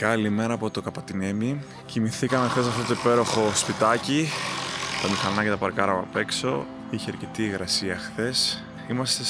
Καλημέρα από το Καπατινέμι. Κοιμηθήκαμε χθες αυτό το υπέροχο σπιτάκι. Τα μηχανάκια τα παρκάραμε απ' έξω. Είχε αρκετή υγρασία χθες. Είμαστε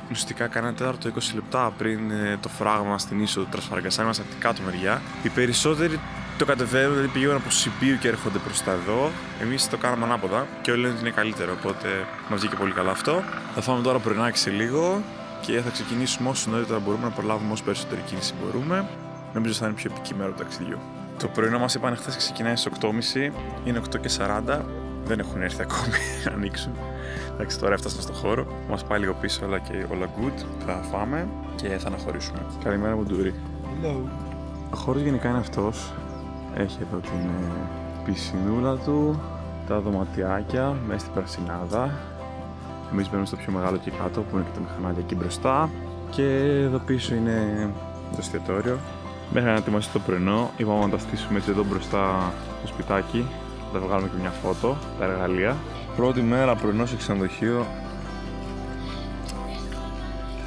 ουσιαστικά κανένα τέταρτο 20 λεπτά πριν το φράγμα στην είσοδο του Τρασφαραγκασά. Είμαστε από την κάτω μεριά. Οι περισσότεροι το κατεβαίνουν, δηλαδή πηγαίνουν από Συμπίου και έρχονται προς τα εδώ. Εμείς το κάναμε ανάποδα και όλοι λένε ότι είναι καλύτερο, οπότε μας βγήκε πολύ καλά αυτό. Θα φάμε τώρα πρωινάκι σε λίγο και θα ξεκινήσουμε όσο νωρίτερα μπορούμε να προλάβουμε όσο περισσότερη κίνηση μπορούμε. Νομίζω θα είναι πιο επική μέρα του ταξιδιού. Το πρωινό μας είπαν χθες ξεκινάει στις 8.30, είναι 8:40, δεν έχουν έρθει ακόμη να ανοίξουν. Εντάξει, τώρα έφτασαν στο χώρο, μας πάει λίγο πίσω αλλά και όλα good. Θα φάμε και θα αναχωρήσουμε. Καλημέρα Μουντούρη. Hello. Ο χώρος γενικά είναι αυτός. Έχει εδώ την πισινούλα του, τα δωματιάκια μέσα στην Πρασινάδα. Εμείς μπαίνουμε στο πιο μεγάλο εκεί κάτω που είναι και τα μηχανάκια εκεί μπροστά. Και εδώ πίσω είναι το εστιατόριο. Μέχρι να ετοιμαστεί το πρωινό, είπαμε να τα στήσουμε έτσι εδώ μπροστά στο σπιτάκι. Θα βγάλουμε και μια φώτο, τα εργαλεία. Πρώτη μέρα πρωινό σε ξενοδοχείο.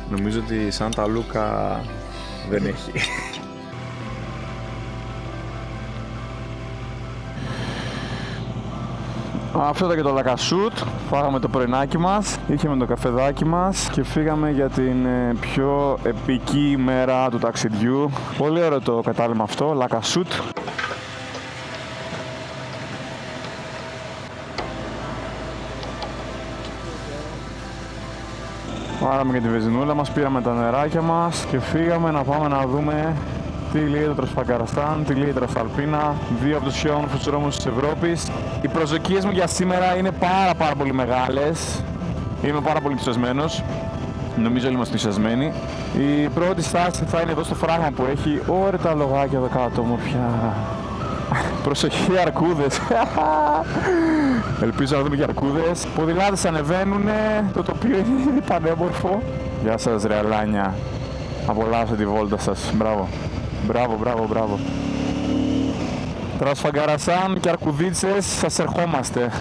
Νομίζω ότι σαν τα Λούκα δεν έχει. Αυτό ήταν και το Λακασούτ. Φάγαμε το πρωινάκι μας, είχαμε το καφεδάκι μας και φύγαμε για την πιο επική μέρα του ταξιδιού. Πολύ ωραίο το κατάλημα αυτό, Λακασούτ. Πάραμε και τη βεζινούλα μας, πήραμε τα νεράκια μας και φύγαμε να πάμε να δούμε τι λέει το Τρασφαγκαραστάν, τι λέει η Τρασαλπίνα, δύο από τους πιο όμορφους δρόμους της Ευρώπης. Οι προσδοκίες μου για σήμερα είναι πάρα πολύ μεγάλες. Είμαι πάρα πολύ ενθουσιασμένος. Νομίζω όλοι είμαστε ενθουσιασμένοι. Η πρώτη στάση θα είναι εδώ στο φράγμα που έχει όρετα λογάκια εδώ κάτω, ομορφιά. Προσοχή αρκούδες. Ελπίζω να δούμε και αρκούδες. Ποδηλάτες ανεβαίνουνε, το τοπίο είναι πανέμορφο. Γεια σας ρε αλάνια. Απολαύστε τη βόλτα σας. Μπράβο. Μπράβο. Τρασφαγκαρασάν και αρκουδίτσες, σας ερχόμαστε.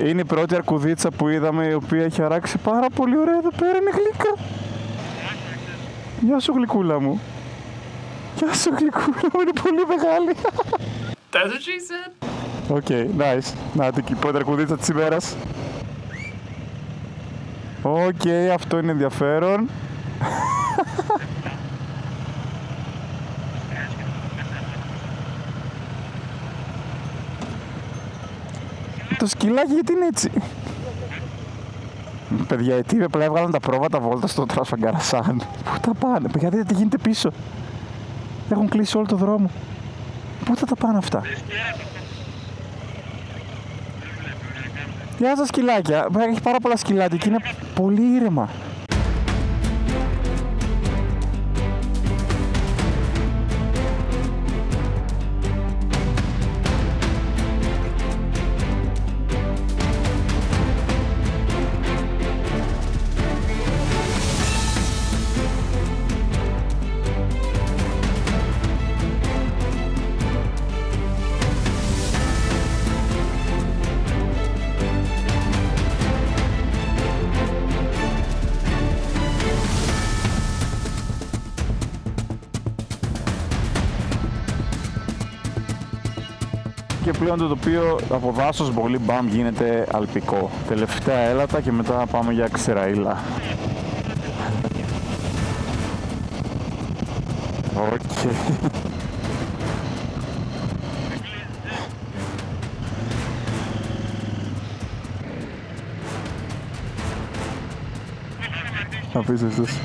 Είναι η πρώτη αρκουδίτσα που είδαμε, η οποία έχει αράξει πάρα πολύ ωραία εδώ πέρα, είναι γλυκά. Γεια σου γλυκούλα μου. Γεια σου γλυκούλα μου, είναι πολύ μεγάλη. That's what she said. Οκ, nice. Να την πρώτη αρκουδίτσα της ημέρας. Οκ, αυτό είναι ενδιαφέρον. Το σκυλάκι γιατί είναι έτσι? Παιδιά, τι απλά έβγαλαν τα πρόβατα βόλτα στο Τρασφαγκαρασάν. Πού τα πάνε? Παιδιά, δείτε τι γίνεται πίσω. Έχουν κλείσει όλο το δρόμο. Πού θα τα πάνε αυτά? Γεια σας σκυλάκια. Έχει πάρα πολλά σκυλάκια και είναι πολύ ήρεμα. Και πλέον το τοπίο από δάσος πολύ μπαμ γίνεται αλπικό. Τελευταία έλατα και μετά πάμε για ξεραΐλα. Οκ. Απίστευτος.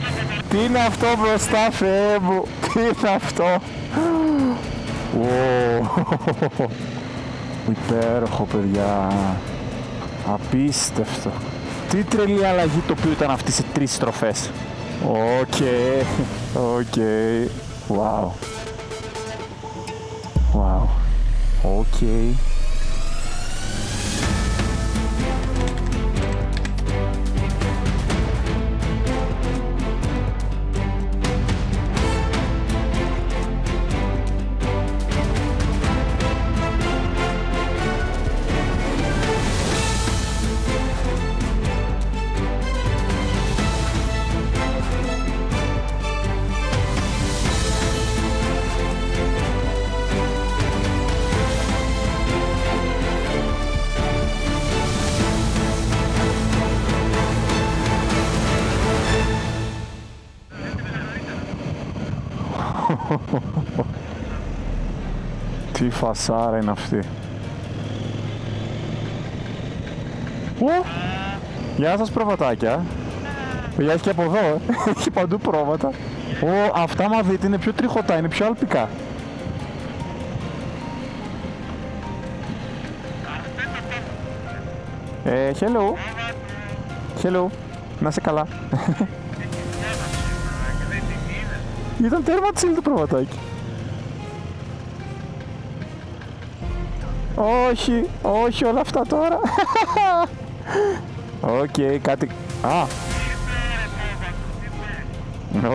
Τι είναι αυτό μπροστά, Θεέ μου? Τι είναι αυτό? Wow. Υπέροχο, παιδιά. Απίστευτο. Τι τρελή αλλαγή τοπίου ήταν αυτή σε 3 στροφές. Οκ. Οκ. Wow. Wow. Οκ. Τι φασάρα είναι αυτή. Γεια σας προβατάκια. Παιδιά, έχει και από εδώ, έχει παντού πρόβατα. Αυτά μα δείτε είναι πιο τριχωτά, είναι πιο αλπικά. Hello. Hello. Να είσαι καλά. Ήταν τέρμα τσίλ το προβατάκι. Όχι, όχι όλα αυτά τώρα. Οκ, κάτι...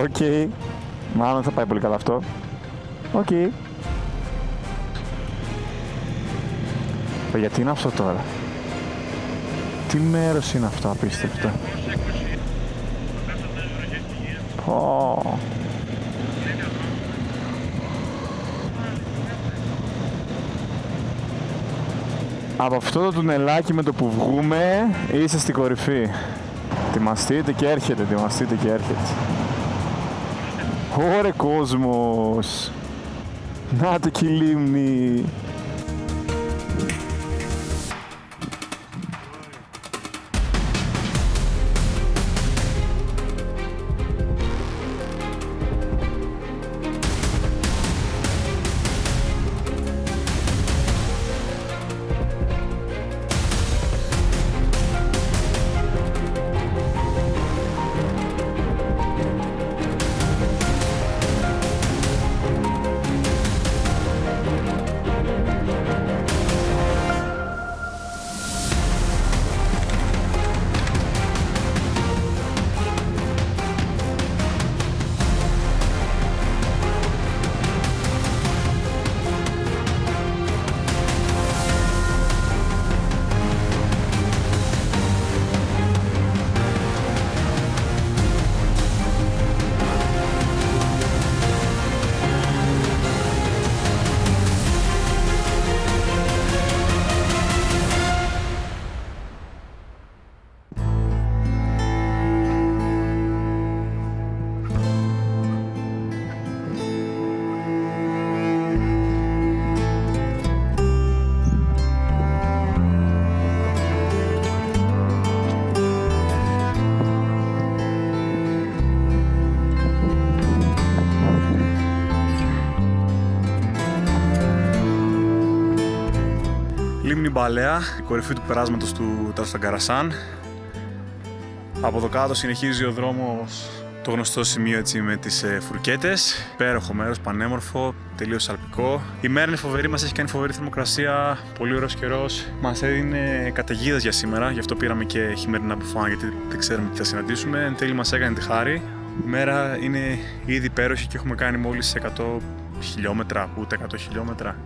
Οκ. Μάλλον θα πάει πολύ καλά αυτό. Οκ. Γιατί είναι αυτό τώρα? Τι μέρος είναι αυτό απίστευτο? Από αυτό το τουνελάκι με το που βγούμε είσαι στην κορυφή. Ετοιμαστείτε και έρχεται, ετοιμαστείτε και έρχεται. Ωρε κόσμος! Να το και η λίμνη! λίμνη Μπαλέα, η κορυφή του περάσματος του Τρασφαγκαρασάν. Από εδώ κάτω συνεχίζει ο δρόμος, το γνωστό σημείο έτσι με τις φουρκέτες. Υπέροχο μέρος, πανέμορφο, τελείως αλπικό. Η μέρα είναι φοβερή, μας έχει κάνει φοβερή θερμοκρασία, πολύ ωραίος καιρός. Μας έδινε καταιγίδες για σήμερα, γι' αυτό πήραμε και χειμερινά μπουφάν, γιατί δεν ξέρουμε τι θα συναντήσουμε. Εν τέλει μας έκανε τη χάρη. Η μέρα είναι ήδη υπέροχη και έχουμε κάνει μόλις 100 χιλιόμετρα, ούτε 100 χιλιόμετρα.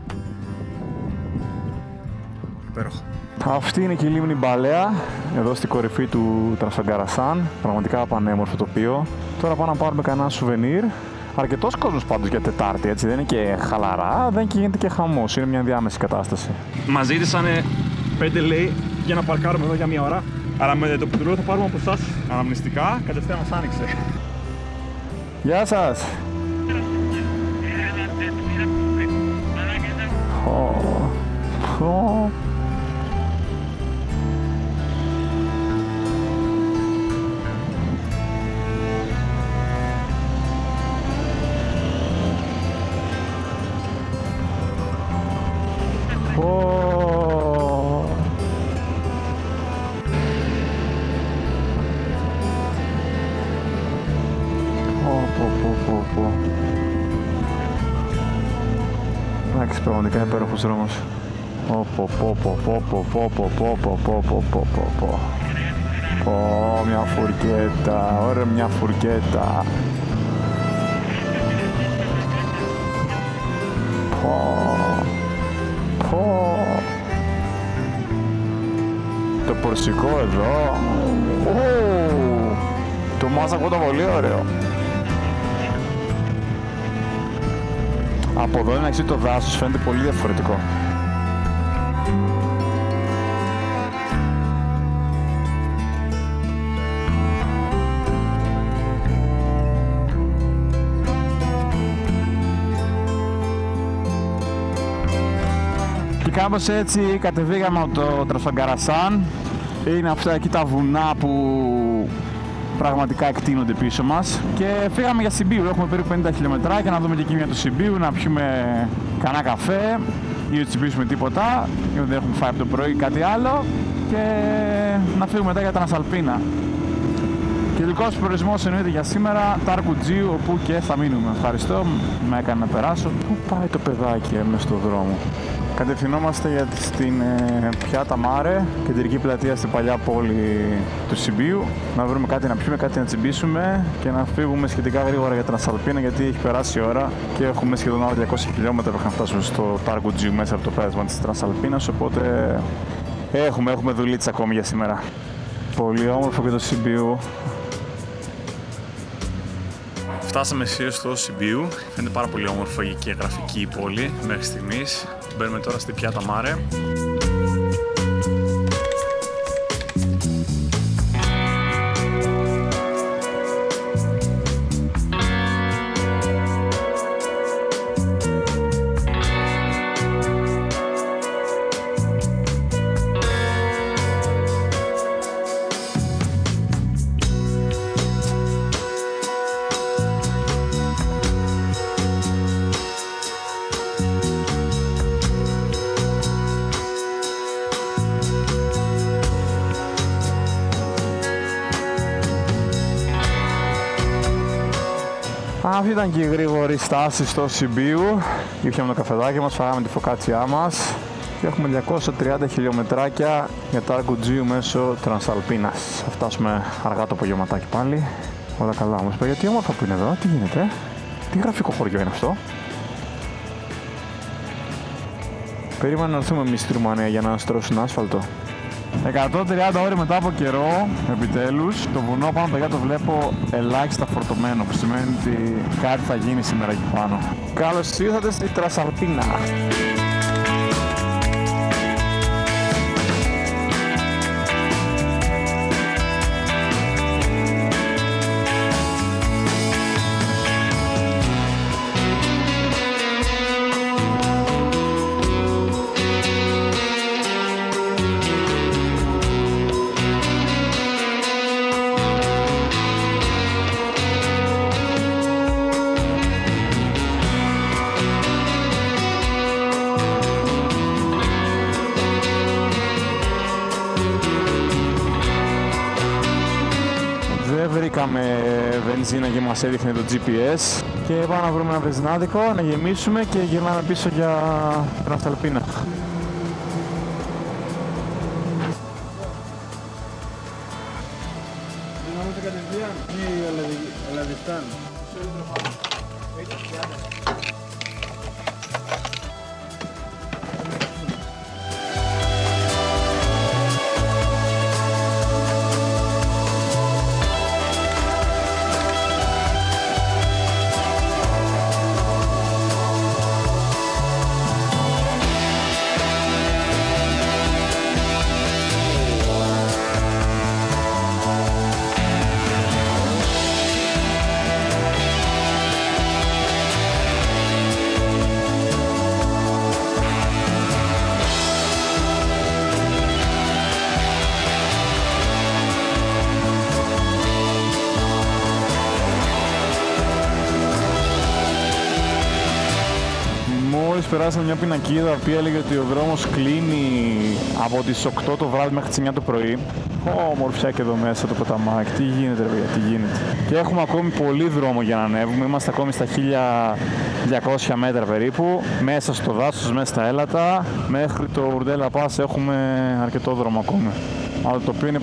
Υπέροχο. Αυτή είναι και η λίμνη Μπαλέα, εδώ στην κορυφή του Τρασφαγκαρασάν. Πραγματικά πανέμορφο τοπίο. Τώρα πάμε να πάρουμε κανένα σουβενίρ. Αρκετός κόσμος πάντως για Τετάρτη, έτσι. Δεν είναι και χαλαρά, δεν γίνεται και χαμός. Είναι μια διάμεση κατάσταση. Μας ζήτησανε 5 λέει για να παρκάρουμε εδώ για μια ώρα. Αλλά με το πετρούλαιο θα πάρουμε από εσάς αναμνηστικά, κατευθείαν μας άνοιξε. Γεια σας! Εντάξει, πραγματικά υπέροχος δρόμος. Μια φουρκέτα, ωραία μια φουρκέτα. Το πορσικό εδώ. Το μάζακο ήταν πολύ ωραίο. Από εδώ είναι το δάσος, φαίνεται πολύ διαφορετικό. Και κάπως έτσι κατεβήγαμε από το Τρασφαγκαρασάν. Είναι αυτά εκεί τα βουνά που πραγματικά εκτείνονται πίσω μας και φύγαμε για Σιμπίου. Έχουμε περίπου 50 χιλιομετράκια να δούμε και εκεί μια του Σιμπίου, να πιούμε κανένα καφέ ή να τσιμπήσουμε τίποτα, γιατί δεν έχουμε φάει από το πρωί κάτι άλλο, και να φύγουμε μετά για Τρανσαλπίνα. Τελικός προορισμός εννοείται για σήμερα Ταρκουτζίου, όπου και θα μείνουμε. Ευχαριστώ, με έκανε να περάσω. Πού πάει το παιδάκι μες στον δρόμο? Κατευθυνόμαστε στην Πιάτα Μάρε, κεντρική πλατεία στην παλιά πόλη του Σιμπίου. Να βρούμε κάτι να πιούμε, κάτι να τσιμπήσουμε και να φύγουμε σχετικά γρήγορα για Τρανσαλπίνα, γιατί έχει περάσει η ώρα και έχουμε σχεδόν άλλα 200 χιλιόμετρα που να φτάσουμε στο Ταρκουτζίου μέσα από το πέρασμα της Τρανσαλπίνας, οπότε έχουμε δουλίτσα ακόμη για σήμερα. Πολύ όμορφο και το Σιμπίου. Φτάσαμε στο Σιμπίου. Φαίνεται πάρα πολύ όμορφη και γραφική η πόλη μέχρι στιγμής. Μπαίνουμε τώρα στην Πιάτα Μάρε. Αυτή ήταν και η γρήγορη στάση στο Σιμπίου. Ήπιαμε το καφεδάκι μας, φάγαμε τη φωκάτσιά μας και έχουμε 230 χιλιομετράκια για Ταρκουτζίου μέσω Τρανσαλπίνας. Θα φτάσουμε αργά το απογευματάκι πάλι. Όλα καλά όμως, παιδιά, τι όμορφα που είναι εδώ, τι γίνεται, τι γραφικό χωριό είναι αυτό. Περίμενα να έρθουμε εμείς στη Ρουμανία για να στρώσουν άσφαλτο. 130 ώρες μετά από καιρό, επιτέλους, το βουνό πάνω παιδιά το βλέπω ελάχιστα φορτωμένο, που σημαίνει ότι κάτι θα γίνει σήμερα εκεί πάνω. Καλώς ήρθατε στη Τρανσαλπίνα. με βενζίνα και μας έδειχνε το GPS. Και πάμε να βρούμε ένα βενζινάδικο, να γεμίσουμε και γυρνάμε πίσω για την Αυσταλπίνα. Είμαστε κατευθείαν ή Ελλαδιστάν. Μόλις περάσαμε μια πινακίδα που έλεγε ότι ο δρόμος κλείνει από τις 8 το βράδυ μέχρι τις 9 το πρωί. Ομορφιά και εδώ μέσα το ποταμάκι. Τι γίνεται ρε παιδιά, τι γίνεται. Και έχουμε ακόμη πολύ δρόμο για να ανέβουμε. Είμαστε ακόμη στα 1200 μέτρα περίπου. Μέσα στο δάσος, μέσα στα έλατα. Μέχρι το Ουρντέλα Πας έχουμε αρκετό δρόμο ακόμη. Αλλά το οποίο είναι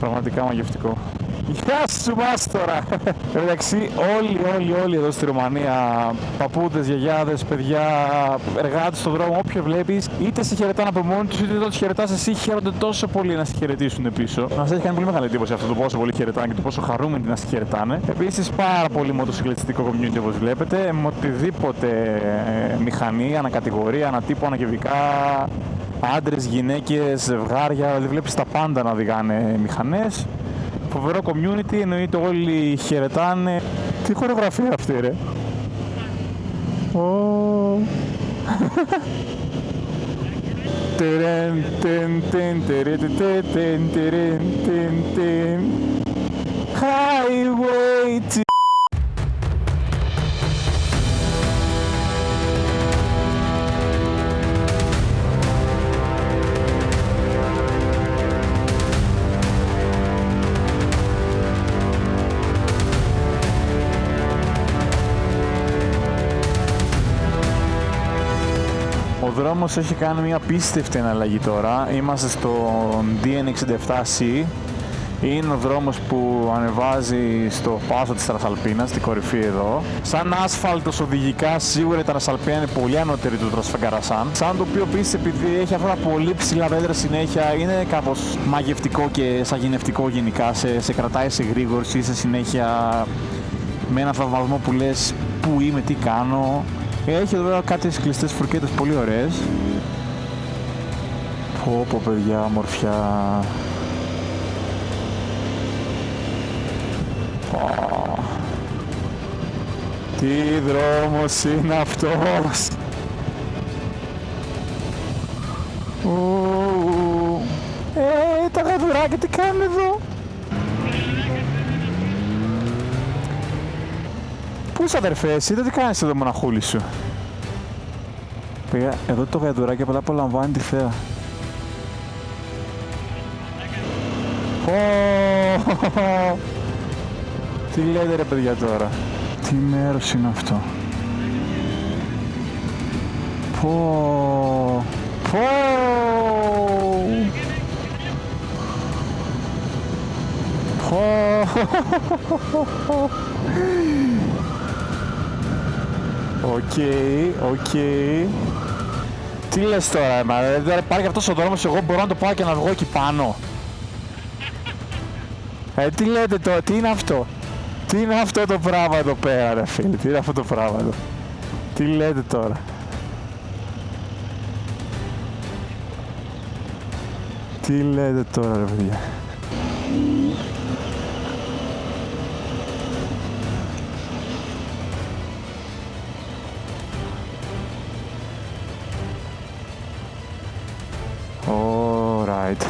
πραγματικά μαγευτικό. Γεια σου Μάστορα! Εντάξει, όλοι εδώ στη Ρουμανία, παππούδες, γιαγιάδες, παιδιά, εργάτες στον δρόμο, όποιο βλέπεις, είτε σε χαιρετάνε από μόνοι τους, είτε τους χαιρετάς εσύ, χαίρονται τόσο πολύ να σε χαιρετήσουν πίσω. Μας έχει κάνει πολύ μεγάλη εντύπωση αυτό το πόσο πολύ χαιρετάνε και το πόσο χαρούμενοι να σε χαιρετάνε. Επίσης, πάρα πολύ μοτοσυκλετιστικό community όπως βλέπετε, με οτιδήποτε μηχανή, ανακατηγορία, ανατύπω, ανακευικά. Άντρες, γυναίκες, ζευγάρια, δηλαδή βλέπεις τα πάντα να οδηγάνε μηχανές. Φοβερό community, εννοείται όλοι χαιρετάνε. Τι χορογραφία αυτή ρε. Highway to... Ο δρόμος έχει κάνει μια απίστευτη αναλλαγή τώρα. Είμαστε στον DN67C. Είναι ο δρόμος που ανεβάζει στο πάσο της Τρασαλπίνας, στην κορυφή εδώ. Σαν άσφαλτος οδηγικά, σίγουρα η Τρασαλπίνα είναι πολύ ανώτερη του Τρασφαγκαρασάν. Σαν το οποίο επίσης επειδή έχει αυτά τα πολύ ψηλά δέντρα συνέχεια, είναι κάπως μαγευτικό και σαγηνευτικό γενικά. Σε κρατάει σε γρήγορση, σε συνέχεια με έναν θαυμασμό που λες πού είμαι, τι κάνω. Έχει εδώ κάποιες κλειστές φουρκέτες πολύ ωραίες. Πω παιδιά, ομορφιά. Τι δρόμος είναι αυτός. Τα γαδουράκια τι κάνουν εδώ. Πού είσαι αδερφέ εσύ, τι κάνεις εδώ μοναχούλη σου. Πήγα, εδώ το γαϊδουράκι απλά απολαμβάνει τη θέα. Τι λέτε ρε παιδιά τώρα. Τι μέρος είναι αυτό. Οκ. Τι λες τώρα, δεν υπάρχει αυτός ο δρόμος, εγώ μπορώ να το πάω και να βγω εκεί πάνω. Τι λέτε τώρα, τι είναι αυτό. Τι είναι αυτό το πράγμα εδώ πέρα ρε φίλε, τι είναι αυτό το πράγμα εδώ. Τι λέτε τώρα. Τι λέτε τώρα ρε παιδιά. Alright.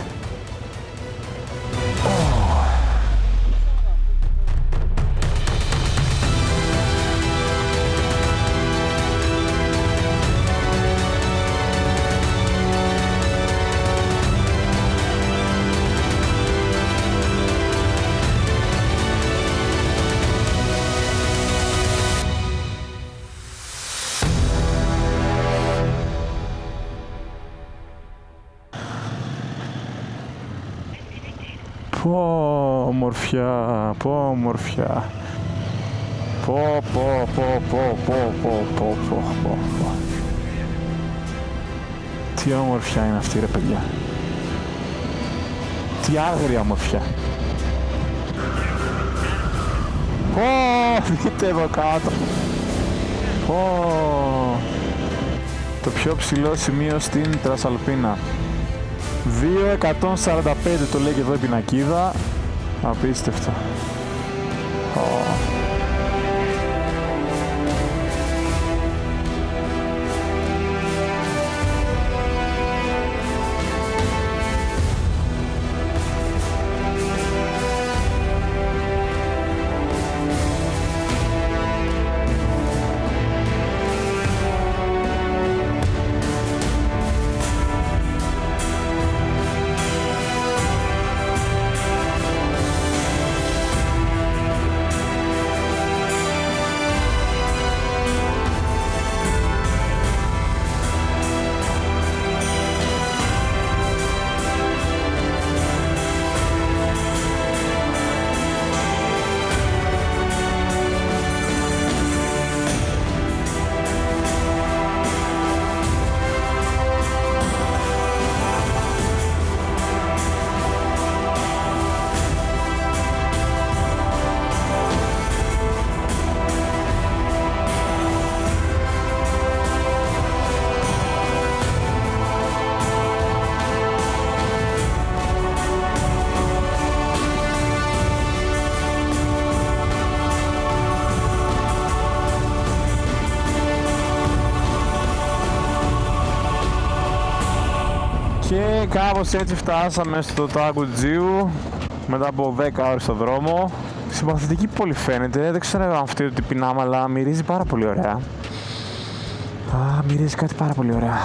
Πω ομορφιά, πω ομορφιά. Πω. Τι ομορφιά είναι αυτή ρε παιδιά. Τι άγρια ομορφιά. Πω, δείτε εδώ κάτω. Πω. Το πιο ψηλό σημείο στην Τρασαλπίνα. 2.145 το λέει και εδώ η πινακίδα. Απίστευτο. Και κάπως έτσι φτάσαμε στο Ταγκουτζίου μετά από 10 ώρες στο δρόμο. Συμπαθητική πόλη φαίνεται, δεν ξέρω αν φταίει ότι πεινάμε, αλλά μυρίζει πάρα πολύ ωραία. Μυρίζει κάτι πάρα πολύ ωραία.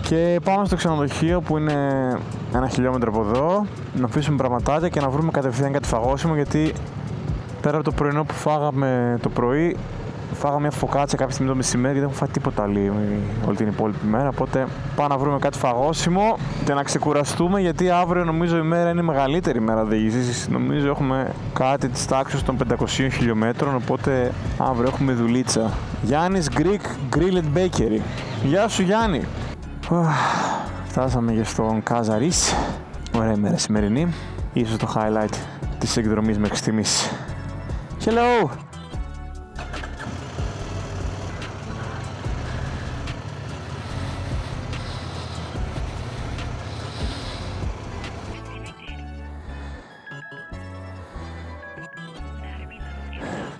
Και πάμε στο ξενοδοχείο που είναι 1 χιλιόμετρο από εδώ, να αφήσουμε πραγματάκια και να βρούμε κατευθείαν κάτι φαγώσιμο, γιατί πέρα από το πρωινό που φάγαμε το πρωί, φάγαμε μια φωκάτσα κάποια στιγμή το μεσημέρι και δεν έχουμε φάει τίποτα όλη την υπόλοιπη μέρα. Οπότε πάμε να βρούμε κάτι φαγώσιμο και να ξεκουραστούμε, γιατί αύριο νομίζω η μέρα είναι η μεγαλύτερη μέρα οδήγησης. Νομίζω έχουμε κάτι της τάξης των 500 χιλιόμετρων, οπότε αύριο έχουμε δουλίτσα. Γιάννης Greek Grilled Bakery. Γεια σου Γιάννη! Φτάσαμε και στον Κάζαρις. Ωραία ημέρα σημερινή. Ίσως το highlight της εκδρομής μέχρι στιγμής. Hello!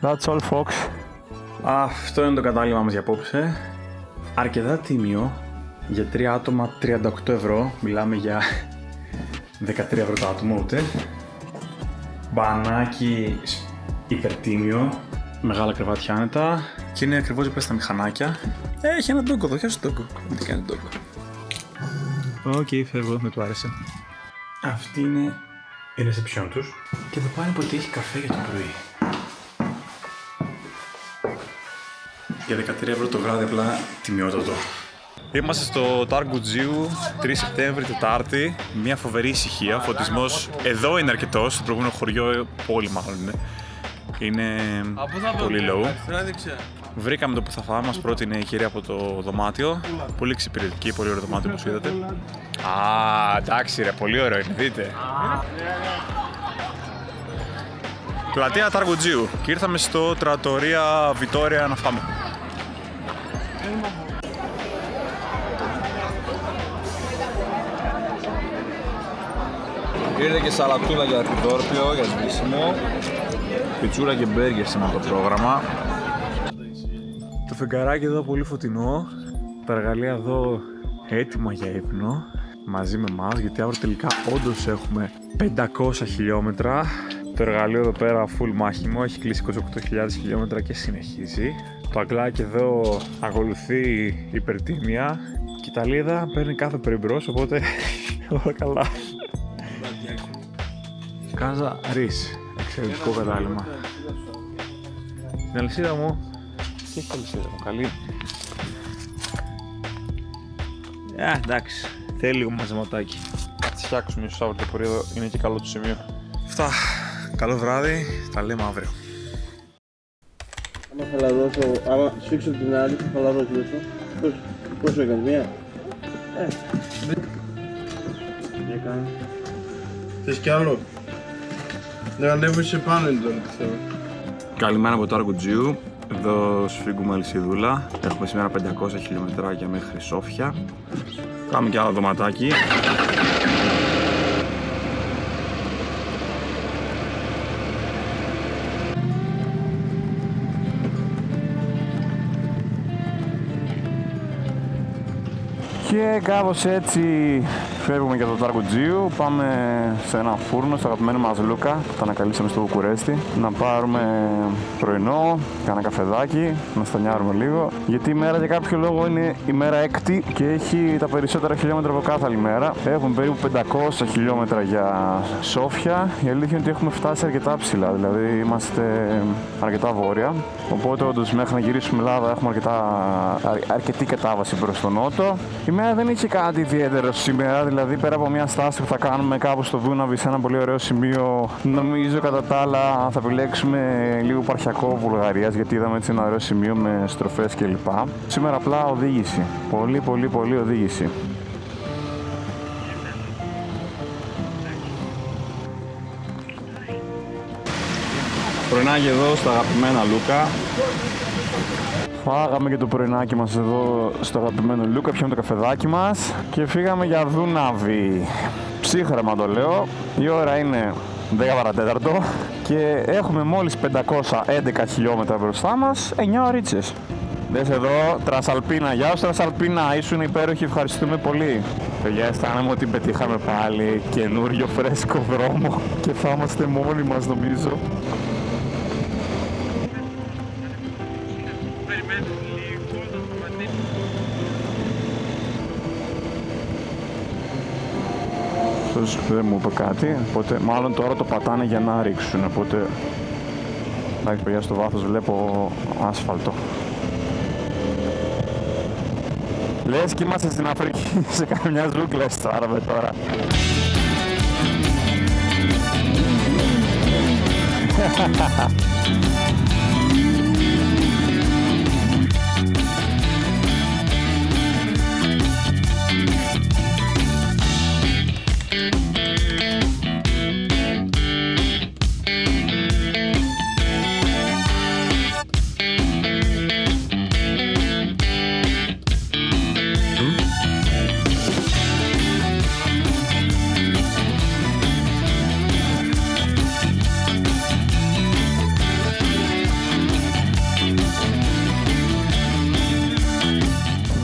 That's all, folks. Αυτό είναι το κατάλημα μας για απόψε. Αρκετά τίμιο. Για 3 άτομα 38 ευρώ. Μιλάμε για 13 ευρώ το άτομο ούτε. Μπανάκι υπερτίμιο. Μεγάλα κρεβάτια άνετα. Και είναι ακριβώς όπως τα μηχανάκια. Έχει ένα ντόκο εδώ. Χιάσου ντόκο. Τι κάνει ντόκο. Οκ, φεύγω. Με του άρεσε. Αυτή είναι η ρεσεψιόν τους. Και εδώ πάνε ότι έχει καφέ για το πρωί. Για 13 ευρώ το βράδυ, απλά τιμιότατο. Είμαστε στο Ταγκουτζίου, 3 Σεπτέμβρη, Τετάρτη. Μια φοβερή ησυχία. Ο φωτισμός εδώ είναι αρκετός. Στο προηγούμενο χωριό, πόλη μάλλον είναι. Είναι πολύ low. Βρήκαμε το που θα φάμε, μας πρότεινε η κυρία από το δωμάτιο. Πολύ εξυπηρετική, πολύ ωραίο δωμάτιο όπως είδατε. Εντάξει ρε, πολύ ωραίο είναι, δείτε. Πλατεία Ταγκουτζίου και ήρθαμε στο Τρατορία Βιτόρια να φάμε. Ήρθε και σαλατούλα για αρχιδόρπιο, για σβήσιμο. Πιτσούρα και μπέργκερ σήμερα το πρόγραμμα. Το φεγγαράκι εδώ πολύ φωτεινό. Τα εργαλεία εδώ έτοιμα για ύπνο. Μαζί με εμάς, γιατί αύριο τελικά όντως έχουμε 500 χιλιόμετρα. Το εργαλείο εδώ πέρα full μάχημο, έχει κλείσει 28.000 χιλιόμετρα και συνεχίζει. Το αγκλάκι εδώ ακολουθεί υπερτίμια. Και η Ιταλίδα παίρνει κάθε περιμπρός, οπότε όλα καλά. Κάζα Ρίς, εξαιρετικό κατάλημα. Την αλυσίδα μου, τι έχει η αλυσίδα μου, καλή. Εντάξει, θέλει λίγο μαζεματάκι. Θα φτιάξουμε ίσως αύριο το πρωί, είναι και καλό το σημείο. Αυτά. Καλό βράδυ. Τα λέμε αύριο. Άμα χαλαρώσω, άμα σφίξω την άλλη, θα χαλαρώσω λίγο. Πόσο έκανε, μία? Τι έκανε? Θες κι άλλο? Ναι, ανέβησε πάνω είναι τώρα, πιστεύω. Καλημέρα από το Αργουτζίου. Εδώ σφίγγουμε αλυσιδούλα. Έχουμε σήμερα 500 χιλιομετράκια μέχρι Σόφια. Κάνουμε κι άλλο δωματάκι. Και κάπως έτσι φεύγουμε για το Ταργουτζίου, πάμε σε ένα φούρνο, στο αγαπημένο μας Λούκα, το ανακαλύψαμε στο Βουκουρέστι, να πάρουμε πρωινό, κάνα καφεδάκι, να στανιάρουμε λίγο, γιατί η μέρα για κάποιο λόγο είναι η μέρα έκτη και έχει τα περισσότερα χιλιόμετρα από κάθε άλλη μέρα. Έχουμε περίπου 500 χιλιόμετρα για Σόφια, η αλήθεια είναι ότι έχουμε φτάσει αρκετά ψηλά, δηλαδή είμαστε αρκετά βόρεια, οπότε όντως μέχρι να γυρίσουμε Ελλάδα έχουμε αρκετή κατάβαση προς τον νότο. Η μέρα δεν είχε κάτι ιδιαίτερο σήμερα, δηλαδή πέρα από μια στάση που θα κάνουμε κάπου στο Δούναβι σε ένα πολύ ωραίο σημείο, νομίζω κατά τα άλλα θα επιλέξουμε λίγο επαρχιακό Βουλγαρίας, γιατί είδαμε έτσι ένα ωραίο σημείο με στροφές κλπ. Σήμερα απλά οδήγηση, πολύ οδήγηση. Πρωινάκι εδώ στα αγαπημένα Λούκα. Φάγαμε και το πρωινάκι μας εδώ στο αγαπημένο Λούκα, πιάμε το καφεδάκι μας και φύγαμε για Δούναβι. Ψύχρεμα το λέω, η ώρα είναι 10 παρατέταρτο και έχουμε μόλις 511 χιλιόμετρα μπροστά μας, 9 ωρίτσες. Δες εδώ, Τρασαλπίνα, γεια σου Τρασαλπίνα, ήσουν υπέροχοι, ευχαριστούμε πολύ. Παιδιά, αισθάνομαι ότι πετύχαμε πάλι καινούριο φρέσκο δρόμο και θα είμαστε μόνοι μας νομίζω. Δεν μου είπε κάτι, οπότε μάλλον τώρα το πατάνε για να ρίξουν, οπότε εντάξει παιδιά, στο βάθος βλέπω άσφαλτο. Λες και είμαστε στην Αφρική, σε καμιά ζούγκλα αισθάνομαι τώρα.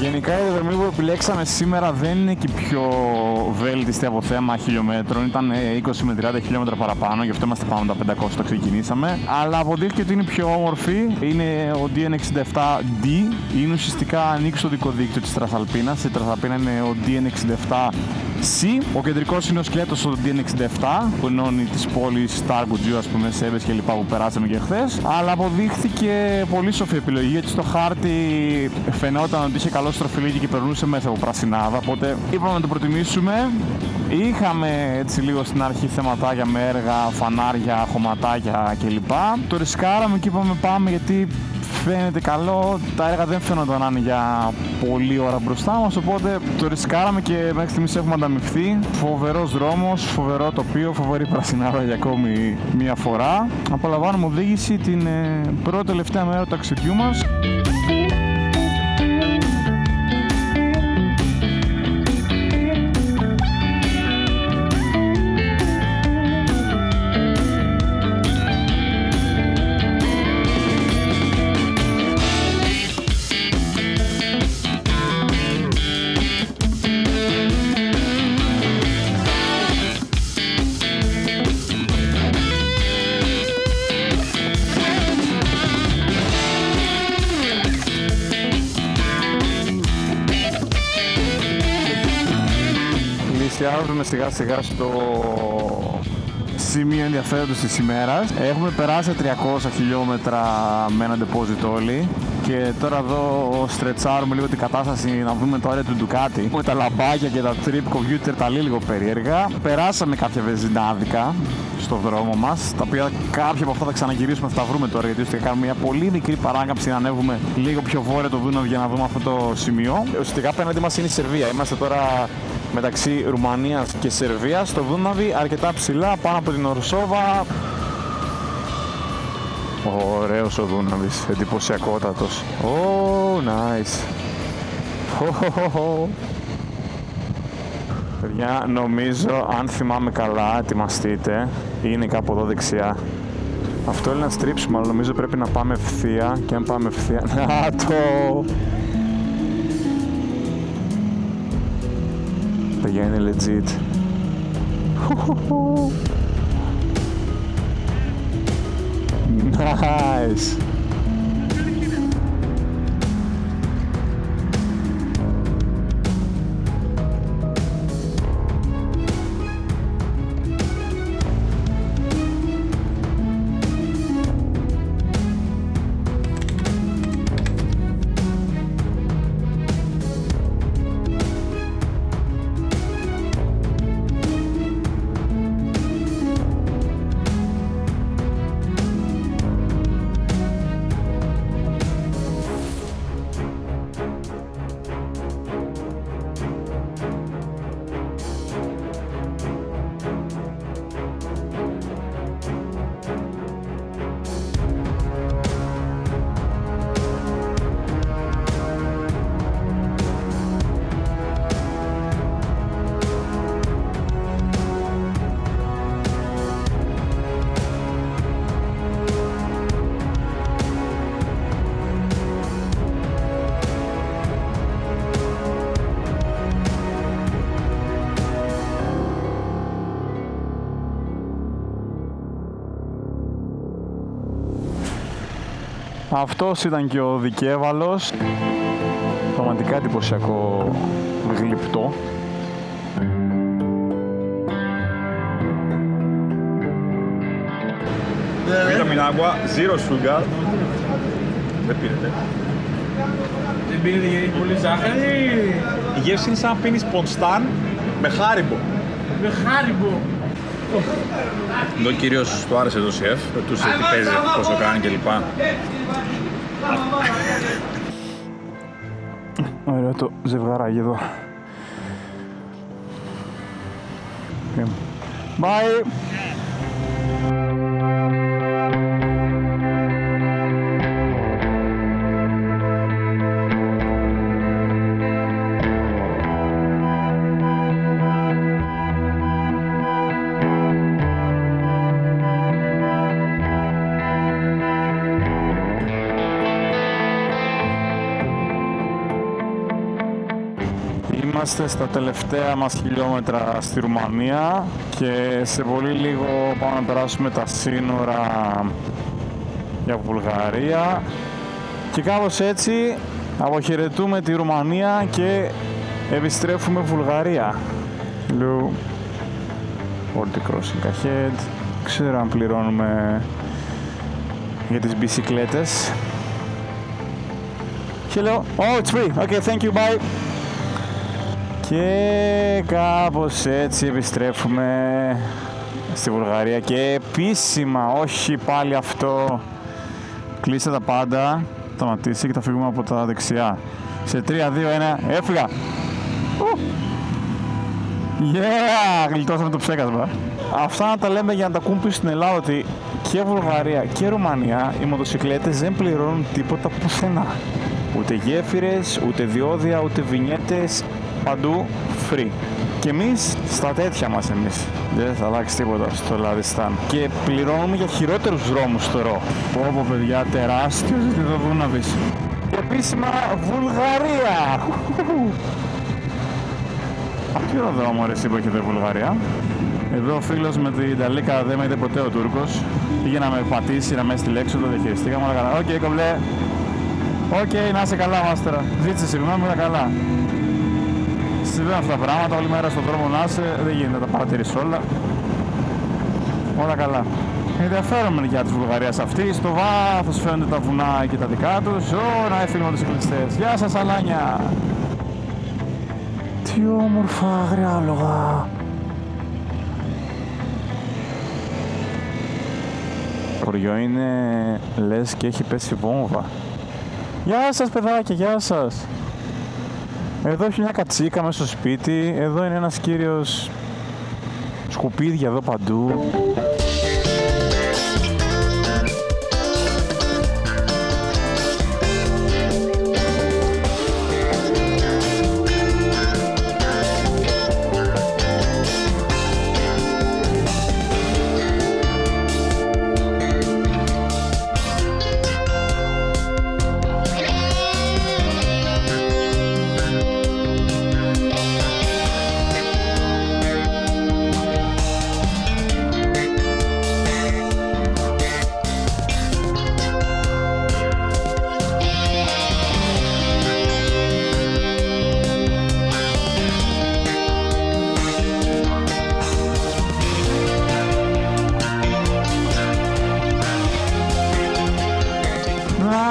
Γενικά η διαδρομή που επιλέξαμε σήμερα δεν είναι και η πιο βέλτιστη από θέμα χιλιόμετρων. Ήταν 20 με 30 χιλιόμετρα παραπάνω, γι' αυτό είμαστε πάνω τα 500 το ξεκινήσαμε. Αλλά αποδείχθηκε ότι είναι πιο όμορφη. Είναι ο DN67D. Είναι ουσιαστικά ανήκει στο δικό δίκτυο της Τρασαλπίνας. Η Τρασαλπίνα είναι ο DN67C. Ο κεντρικός είναι ο σκελέτος στο DN67 που ενώνει τις πόλεις Ταργουτζίου, ας πούμε, Σέβες και λοιπά που περάσαμε και χθες. Αλλά αποδείχθηκε πολύ σοφή επιλογή, γιατί στο χάρτη φαινόταν ότι είχε καλό στροφιλίκι και περνούσε μέσα από πρασινάδα. Οπότε είπαμε να το προτιμήσουμε. Είχαμε έτσι λίγο στην αρχή θεματάκια με έργα, φανάρια, χωματάκια κλπ. Το ρισκάραμε και είπαμε πάμε γιατί φαίνεται καλό. Τα έργα δεν φαίνονταν να είναι για πολλή ώρα μπροστά μας, οπότε το ρισκάραμε και μέχρι στιγμής έχουμε ανταμειφθεί. Φοβερός δρόμος, φοβερό τοπίο, φοβερή πρασινάδα για ακόμη μία φορά. Απολαμβάνουμε οδήγηση την πρώτη τελευταία μέρα του ταξιδιού μας. Πλησιάζουμε σιγά σιγά στο σημείο ενδιαφέροντος της ημέρας. Έχουμε περάσει 300 χιλιόμετρα με ένα deposit όλοι. Και τώρα εδώ στρετσάρουμε λίγο την κατάσταση να δούμε το αέρα του Ντουκάτι. Με τα λαμπάκια και τα trip computer τα λίγο περίεργα. Περάσαμε κάποια βενζινάδικα στο δρόμο μας, τα οποία κάποια από αυτά θα ξαναγυρίσουμε, θα τα βρούμε τώρα, γιατί ουσιαστικά κάνουμε μια πολύ μικρή παράκαμψη να ανέβουμε λίγο πιο βόρεια το Δούναβι για να δούμε αυτό το σημείο. Ουσιαστικά απέναντι μας είναι η Σερβία. Είμαστε τώρα μεταξύ Ρουμανίας και Σερβίας στο Δούναβι, αρκετά ψηλά πάνω από την Ορσόβα. Ωραίος ο Δούναβης, εντυπωσιακότατος. Oh, nice. Παιδιά, νομίζω, αν θυμάμαι καλά, ετοιμαστείτε, είναι κάπου εδώ δεξιά. Αυτό είναι να στρίψουμε, αλλά νομίζω πρέπει να πάμε ευθεία, και αν πάμε ευθεία... Να το! Παιδιά, είναι legit. Nice! Αυτός ήταν και ο Δικέβαλος. Πραγματικά εντυπωσιακό γλυπτό. Vitamin agua, zero sugar. Δεν πίνετε. Δεν πίνετε γιατί έχει πολύ ζάχαρη. Η γεύση είναι σαν να πίνεις πονστάν με χάριμπο. Με χάριμπο. Εδώ κυρίως του άρεσε το σεφ, του σε τι παίζει, πώς το κάνει κλπ. Ωραίο το ζευγαράκι εδώ. Bye! Είμαστε στα τελευταία μας χιλιόμετρα στη Ρουμανία και σε πολύ λίγο πάμε να περάσουμε τα σύνορα για Βουλγαρία και κάπως έτσι αποχαιρετούμε τη Ρουμανία και επιστρέφουμε Βουλγαρία. Hello. Baltic crossing ahead. Ξέρω αν πληρώνουμε για τις μπισικλέτες. Hello. Oh, it's free. Okay, thank you. Bye. Και κάπως έτσι επιστρέφουμε στη Βουλγαρία και επίσημα, όχι πάλι αυτό, κλείστε τα πάντα, σταματήσει και θα φύγουμε από τα δεξιά. Σε 3, 2, 1, έφυγα! Yeah! Γλιτώσαμε το ψέκασμα. Αυτά να τα λέμε για να τα ακούν πίσω στην Ελλάδα ότι και Βουλγαρία και Ρουμανία οι μοτοσυκλέτες δεν πληρώνουν τίποτα πουθενά. Ούτε γέφυρες, ούτε διόδια, ούτε βινιέτες. Παντού free. Και εμείς στα τέτοια μας εμείς. Δεν θα αλλάξει τίποτα στο Λαδιστάν. Και πληρώνουμε για χειρότερους δρόμους τώρα. Πω παιδιά, τεράστιος εδώ Δούναβης. Και επίσημα Βουλγαρία. Τι ωραίο δρόμο ρε εσύ που έχετε Βουλγαρία. Εδώ ο φίλος με την Ταλίκα δεν με είδε ποτέ ο Τούρκος. Πήγε να με πατήσει, να με στη λέξη, το διαχειριστήκαμε όλα καλά. Οκ, κομπλέ. Οκ, να είσαι καλά μάστερα. Ζήτησε συγγνώμη, όλα καλά. Συμβαίνουν αυτά τα πράγματα, όλη μέρα στον δρόμο να είσαι, δεν γίνεται να τα παρατηρήσεις όλα. Όλα καλά. ενδιαφέρον μεριά της Βουλγαρίας αυτή. Στο βάθος φαίνονται τα βουνά και τα δικά τους. Να φίλοι μοτοσυκλιστές. Γεια σας αλάνια! Τι όμορφα αγριάλογα! Το χωριό είναι λες και έχει πέσει βόμβα. Γεια σας παιδάκια, γεια σας! Εδώ έχει μια κατσίκα μέσα στο σπίτι. Εδώ είναι ένας κύριος. Σκουπίδια εδώ παντού.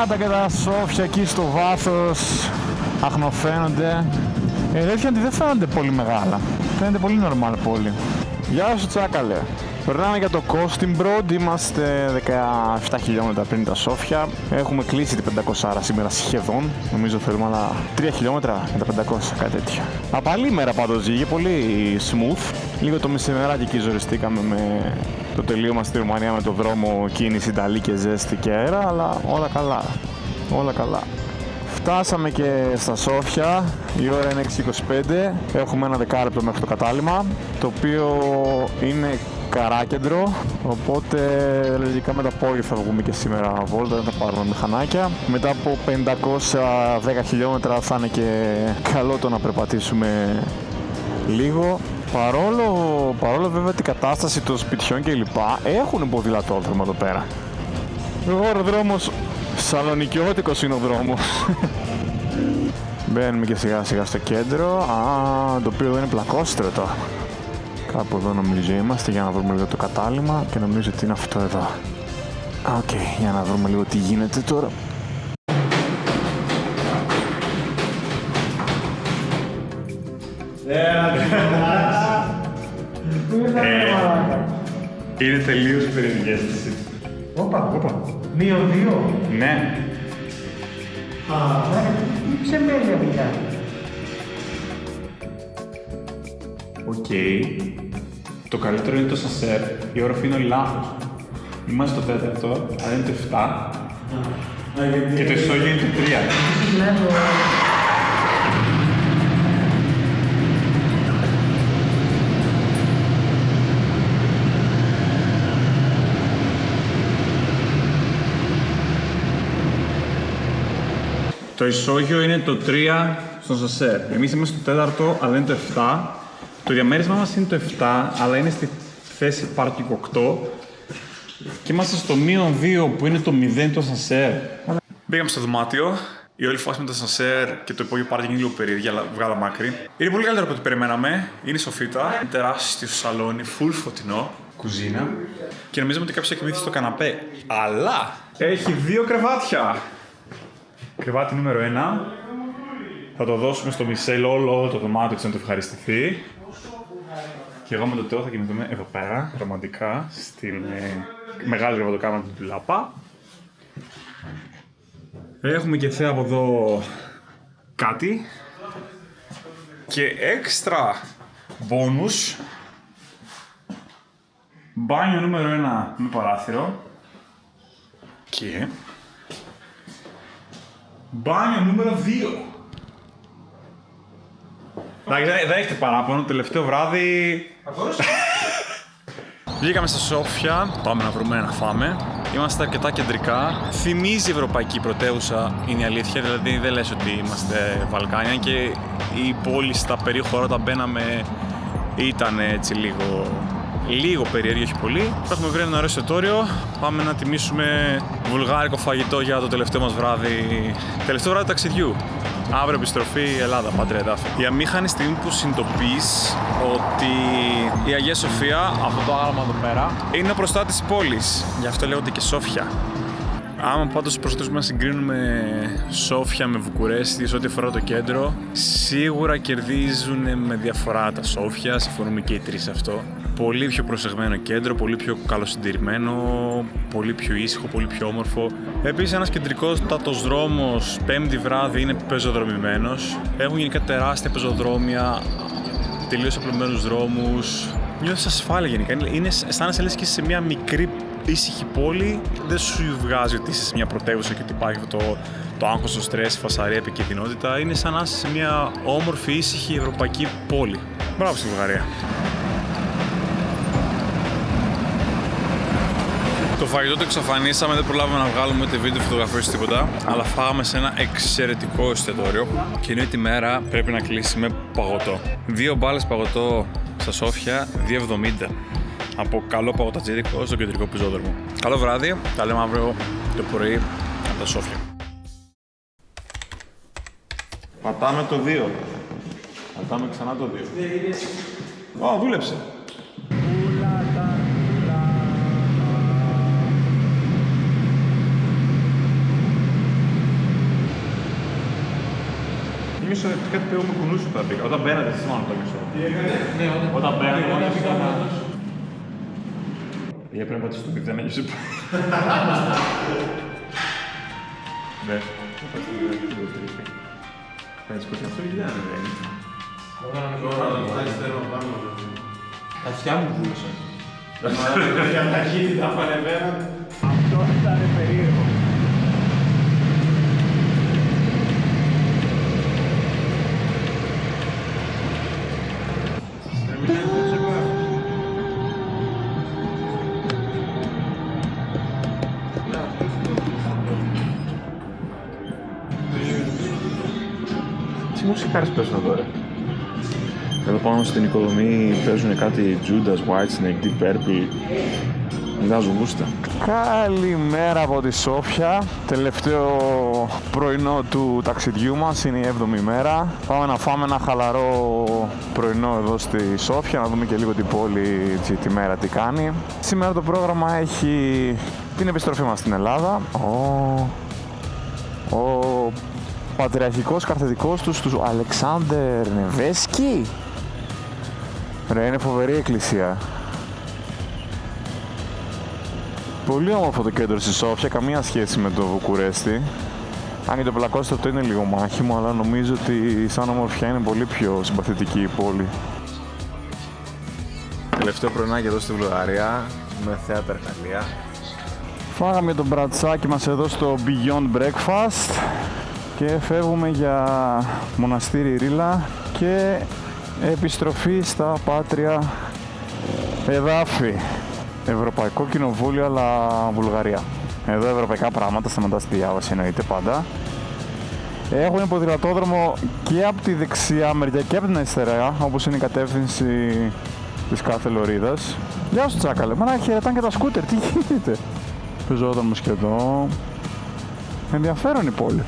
Να τα και τα σόφια εκεί στο βάθος αχνοφαίνονται. Αλήθεια ότι δεν φαίνονται πολύ μεγάλα. Φαίνεται πολύ normal πόλη. Γεια σου Τσάκαλε. Περνάμε για το Κόστιμπροντ, είμαστε 17 χιλιόμετρα πριν τα Σόφια. Έχουμε κλείσει την 500 σήμερα σχεδόν. Νομίζω θέλουμε άλλα 3 χιλιόμετρα για τα 500, κάτι τέτοιο. Απαλή μέρα πάντως ζήγε, πολύ smooth. Λίγο το μεσημεράκι εκεί ζοριστήκαμε με το τελείωμα στη Ρουμανία με το δρόμο, κίνηση, νταλή και ζέστη και αέρα, αλλά όλα καλά. Όλα καλά. Φτάσαμε και στα Σόφια, η ώρα είναι 6:25, έχουμε ένα δεκάλεπτο μέχρι το κατάλημα, το οποίο είναι καράκεντρο, οπότε λογικά με τα πόδια θα βγούμε και σήμερα βόλτα, δεν θα πάρουμε μηχανάκια. Μετά από 510 χιλιόμετρα θα είναι και καλό το να περπατήσουμε λίγο. Παρόλο βέβαια την κατάσταση των σπιτιών και λοιπά, έχουν ποδηλατόδρομο εδώ πέρα. Ο δρόμος σαλονικιώτικος είναι ο δρόμος. Μπαίνουμε και σιγά σιγά στο κέντρο, το οποίο είναι πλακώστρωτο. Κάπου εδώ νομίζω είμαστε, για να βρούμε λίγο το κατάλημα και νομίζω ότι είναι αυτό εδώ. Οκ, για να βρούμε λίγο τι γίνεται τώρα. Είναι τελείως περίεργη αίσθηση. Όπα. 2-2. Ναι. Τι ξεμέλια πια. Οκ. Το καλύτερο είναι το σανσέρ. Η όροφη είναι λάθος. Είμαστε στο 4ο, αλλά είναι το 7. Και το ισόγειο είναι το 3. Το ισόγειο είναι το 3 στο σανσέρ. Εμείς είμαστε στο 4ο, αλλά είναι το 7. Το διαμέρισμά μας είναι το 7, αλλά είναι στη θέση πάρκινγκ 8. Και είμαστε στο -2 που είναι το 0 το σανσέρ. Μπήκαμε στο δωμάτιο. Η όλη φάση με το σανσέρ και το υπόγειο πάρκινγκ είναι λίγο περίεργη, αλλά βγάλαμε άκρη. Είναι πολύ καλύτερο από ό,τι περιμέναμε. Είναι σοφίτα, είναι τεράστιο σαλόνι, full φωτεινό, κουζίνα. Και νομίζαμε ότι κάποιος θα κοιμηθεί στο καναπέ. Αλλά έχει 2 κρεβάτια. Κρεβάτι νούμερο 1. Θα το δώσουμε στο Μισελ όλο το δωμάτιο της να το ευχαριστηθεί. Και εγώ με το Τεό θα κοιμηθούμε εδώ πέρα, ρομαντικά, στην μεγάλη κρεβατοκάμαρα του Τουλάπα. Έχουμε και θέα από εδώ κάτι. Και έξτρα μπόνους. Μπάνιο νούμερο 1 με παράθυρο. Και μπάνιο νούμερο 2. Δεν έχετε παράπονο, το τελευταίο βράδυ... Βγήκαμε στα Σόφια, πάμε να βρούμε να φάμε. Είμαστε αρκετά κεντρικά. Θυμίζει ευρωπαϊκή πρωτεύουσα, είναι η αλήθεια, δηλαδή δεν λες ότι είμαστε Βαλκάνια και η πόλη στα περίχωρα όταν μπαίναμε ήταν έτσι λίγο περίεργη, όχι πολύ. Έχουμε βρει ένα ωραίο εστιατόριο, πάμε να τιμήσουμε βουλγάρικο φαγητό για το τελευταίο μας βράδυ. Τελευταίο βράδυ ταξιδιού. Αύριο επιστροφή Ελλάδα, Πάτρια Εδάφη. Η αμήχανη στιγμή που συνειδητοποιείς ότι η Αγία Σοφία, αυτό το άγαλμα εδώ πέρα, είναι ο προστάτης της πόλης. Γι' αυτό λέγονται και Σόφια. Άμα πάντως προσπαθήσουμε να συγκρίνουμε Σόφια με Βουκουρέστι σε ό,τι αφορά το κέντρο, σίγουρα κερδίζουν με διαφορά τα Σόφια, συμφωνούμε και οι τρεις σε αυτό. Πολύ πιο προσεγμένο κέντρο, πολύ πιο καλοσυντηρημένο, πολύ πιο ήσυχο, πολύ πιο όμορφο. Επίσης ένας κεντρικότατος δρόμος, πέμπτη βράδυ, είναι πεζοδρομημένος. Έχουν γενικά τεράστια πεζοδρόμια, τελείως απλωμένους δρόμους. Νιώθεις ασφάλεια γενικά, αισθάνεσαι λες και σε μια μικρή ήσυχη πόλη, δεν σου βγάζει ότι είσαι σε μια πρωτεύουσα και ότι υπάρχει το άγχος, το στρες, η φασαρία, η επικίνδυνοτητα. Είναι σαν να είσαι σε μια όμορφη, ήσυχη ευρωπαϊκή πόλη. Μπράβο στη Βουλγαρία. Το φαγητό το εξαφανίσαμε, δεν προλάβαμε να βγάλουμε ούτε βίντεο, φωτογραφίες, τίποτα. Αλλά φάγαμε σε ένα εξαιρετικό εστιατόριο και είναι τη μέρα πρέπει να κλείσει με παγωτό. 2 μπάλες παγωτό στα Σόφια, 2,70. Από καλό παγωτατζίδικο στο κεντρικό πεζόδρομο. Καλό βράδυ, τα λέμε αύριο το πρωί από τα Σόφια. Πατάμε το 2. Πατάμε ξανά το 2. Ω, δούλεψε. Νιώσα κάτι που με κουνούσε όταν πήγα. Όταν μπαίνατε, εσείς μάλλον το νιώσα. Τι έκανε? Ναι, όταν μπαίνατε, όταν πήγα. Για πρέπει να πατήσεις το παιδί, δεν ένιωσε. Ναι. Θα σκοτεινά αυτό ή δεν είναι. Τώρα να φτάσεις θέλω πάνω. Τα αυτιά μου βούλωσαν. Για ταχύτητα πανεβαίναν. Αυτό ήταν περίεργο. Τι μουσικάρες παίζουν εδώ, ρε? Εδώ πάνω στην οικοδομή παίζουν κάτι Judas, Whitesnake, Deep Purple. Βγάζουν γούστα. Καλημέρα από τη Σόφια. Τελευταίο πρωινό του ταξιδιού μας, είναι η 7η μέρα. Πάμε να φάμε ένα χαλαρό πρωινό εδώ στη Σόφια, να δούμε και λίγο την πόλη, τη μέρα τι κάνει. Σήμερα το πρόγραμμα έχει την επιστροφή μας στην Ελλάδα. Ο πατριαρχικός καρθετικός του Αλεξάνδερ Νεβέσκι. Ρε, είναι φοβερή εκκλησία. Πολύ όμορφο το κέντρο στη Σόφια, καμία σχέση με το Βουκουρέστι. Αν και το πλακώστατο είναι λίγο μάχημο, αλλά νομίζω ότι σαν ομορφιά είναι πολύ πιο συμπαθητική η πόλη. Τελευταίο πρωινάκι εδώ στη Βουλγαρία, με θέατα εργαλεία. Φάγαμε το μπρατσάκι μας εδώ στο Beyond Breakfast και φεύγουμε για μοναστήρι Ρίλα και επιστροφή στα Πάτρια Εδάφη. Ευρωπαϊκό Κοινοβούλιο, αλλά Βουλγαρία. Εδώ ευρωπαϊκά πράγματα, σταματάς τη διάβαση εννοείται πάντα. Έχουν ποδηλατόδρομο και από τη δεξιά μεριά και από την αριστερά, όπως είναι η κατεύθυνση της κάθε λωρίδας. Γεια σου τσάκαλε, μάνα χαιρετάνε και τα σκούτερ, τι γίνεται? Πεζόδρομος και εδώ. Ενδιαφέρον η πόλη.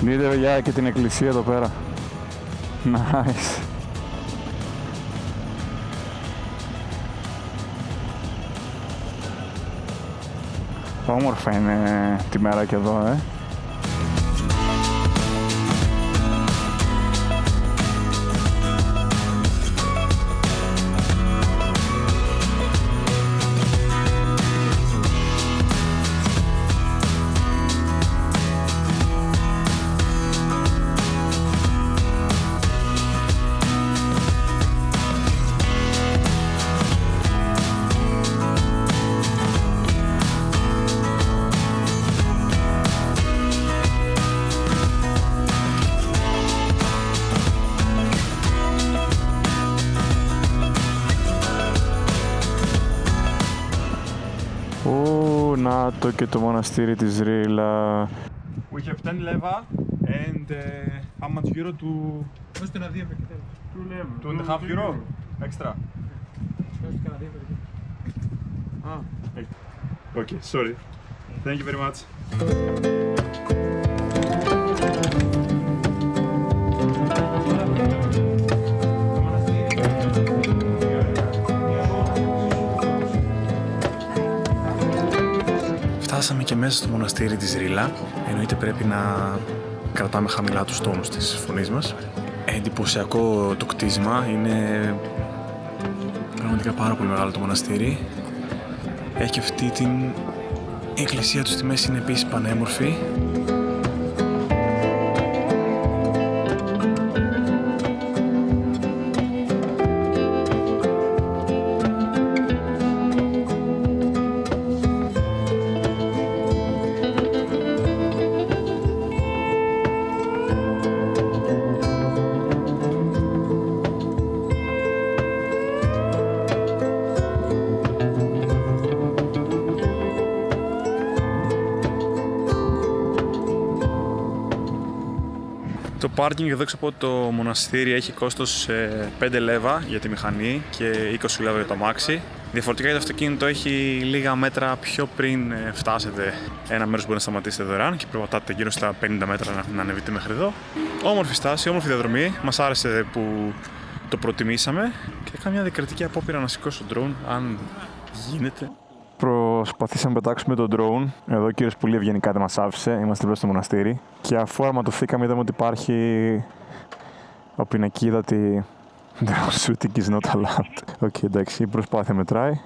Δείτε παιδιά και την εκκλησία εδώ πέρα. Nice. Όμορφα είναι τη μέρα και εδώ, Να το και το μοναστήρι της Ρίλα. We have 10 leva and how much euro to... Δώστε ένα 2 με Two κοιτέλα. and a half euro extra. Δώστε κανένα 2 με Okay, sorry. Thank you very much. μέσα στο μοναστήρι της Ρίλα. Εννοείται πρέπει να κρατάμε χαμηλά τους τόνους της φωνής μας. Εντυπωσιακό το κτίσμα, είναι πραγματικά πάρα πολύ μεγάλο το μοναστήρι. Έχει και αυτή την εκκλησία του στη μέση, είναι επίσης πανέμορφη. Το πάρκινγκ εδώ έξω από το μοναστήρι έχει κόστος 5 λέβα για τη μηχανή και 20 λέβα για το αμάξι. Διαφορετικά για το αυτοκίνητο έχει λίγα μέτρα πιο πριν φτάσετε ένα μέρος που μπορεί να σταματήσετε δωρεάν και περπατάτε γύρω στα 50 μέτρα να ανεβείτε μέχρι εδώ. Όμορφη στάση, όμορφη διαδρομή. Μας άρεσε που το προτιμήσαμε και έκανα μια διακριτική απόπειρα να σηκώσω το drone, αν γίνεται. Προσπαθήσαμε να πετάξουμε το drone. Εδώ ο κύριος πολύ ευγενικά δεν μας άφησε. Είμαστε δίπλα στο μοναστήρι. Και αφού αρματωθήκαμε, είδαμε ότι υπάρχει ο πινακίδατη drone shooting is not allowed. Οκ, εντάξει, η προσπάθεια μετράει.